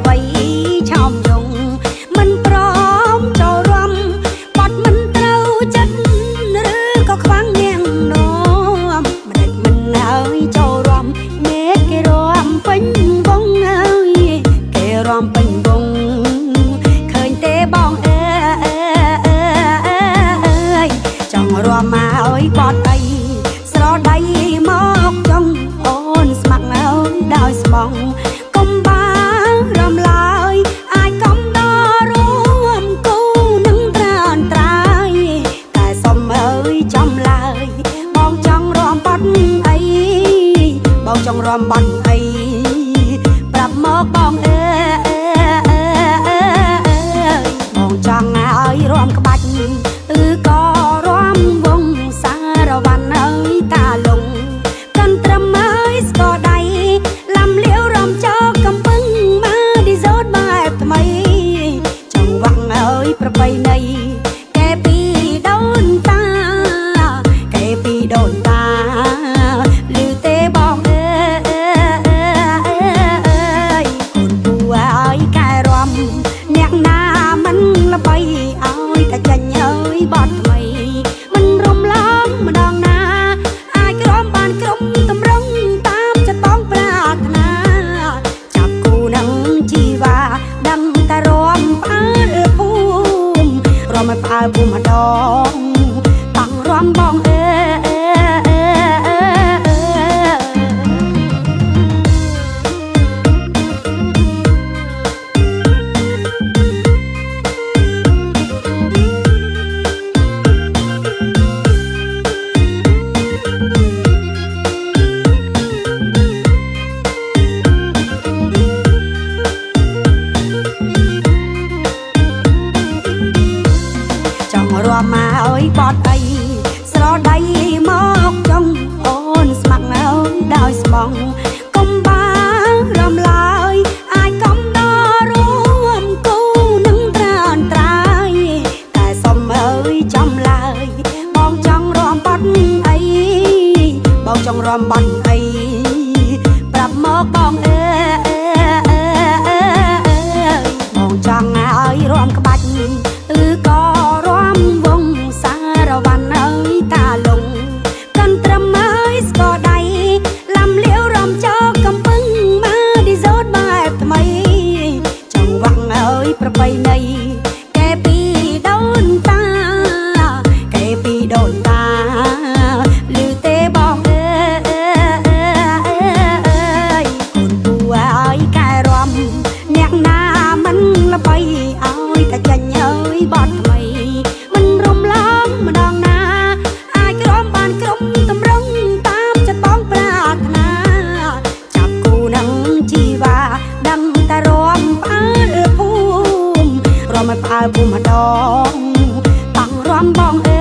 អ្វីឆោមយងមិនព្រមចូលរួមបាត់មិនត្រូវចិត្តឬក៏ខ្វាំងនាងនោមមិនដេចមិនហើយចូលរួមមេគេរួមពេញវងហើយគេរួមពេញវងឃើញទេបងអើយចង់រួមមកឲ្យបត់អីស្រដៃមកចង់អូនស្ម័គ្រហើយដោយស្មងកុំបានរំឡើយអាចកំដររួមគូនឹងត្រានត្រាយតែសុំអើយចំឡើយបងចង់រួមបត់អីបងចង់រួមបត់អីប្រាប់មកបងអើបងចង់ឲ្យរួមក្បាច់ឬក៏រួមវងសារវ័នហើយតាលងកាន់ត្រឹមហើយស្គរដៃលំលាវរំចោកកំពឹងមកឌីសូតបែបថ្មីចង់វាំងហើយប្របីណីកែពីដូនតាកែពីដូនតាឮទេបងអើយកូនពូហើយកែរំអ្នកណាមិនល្បីឲ្យតែចាញ់ហើយបត់ថ្មីមិនរំលងម្ដងណាអាចក្រំបានក្រុមតម្រង់តាមចិត្តបងប្រាថ្នាចាប់គូនឹងជីវ៉ាដឹងតែរំផ្អើលភូមិរំឲ្យផ្អើលភូមិម្ដងតាំងរំបងអើរួមមកឲ្យបត់អីស្រដៃមកចង់អូនស្ម័គ្រហើយដោយស្មងកុំបានរំឡើយអាចកំដររួមគូនឹងត្រានត្រាយតែសុំអើយចំឡើយបងចង់រួមបត់អីបងចង់រួមបត់អីប្រាប់មកបងអើបងចង់ឲ្យរួមក្បាច់ឬក៏រួមវងសារវ័នហើយតាលងកាន់ត្រឹមហើយស្គរដៃលំលាវរំចោកកំពឹងមកឌីសូតបែបថ្មីចង់វាំងហើយប្របីណីកែពីដូនតាកែពីដូនតាឮទេបងអើយកូនពូហើយកែរំអ្នកណាមិនល្បីឲ្យតែចាញ់ហើយបត់ថ្មីមិនរំលងម្ដងណាអាចក្រំបានក្រុមតម្រង់តាមចិត្តបងប្រាថ្នាចាប់គូនឹងជីវ៉ាដឹងតែរំផ្អើលភូមិរំឲ្យផ្អើលភូមិម្ដងតាំងរំបងអើ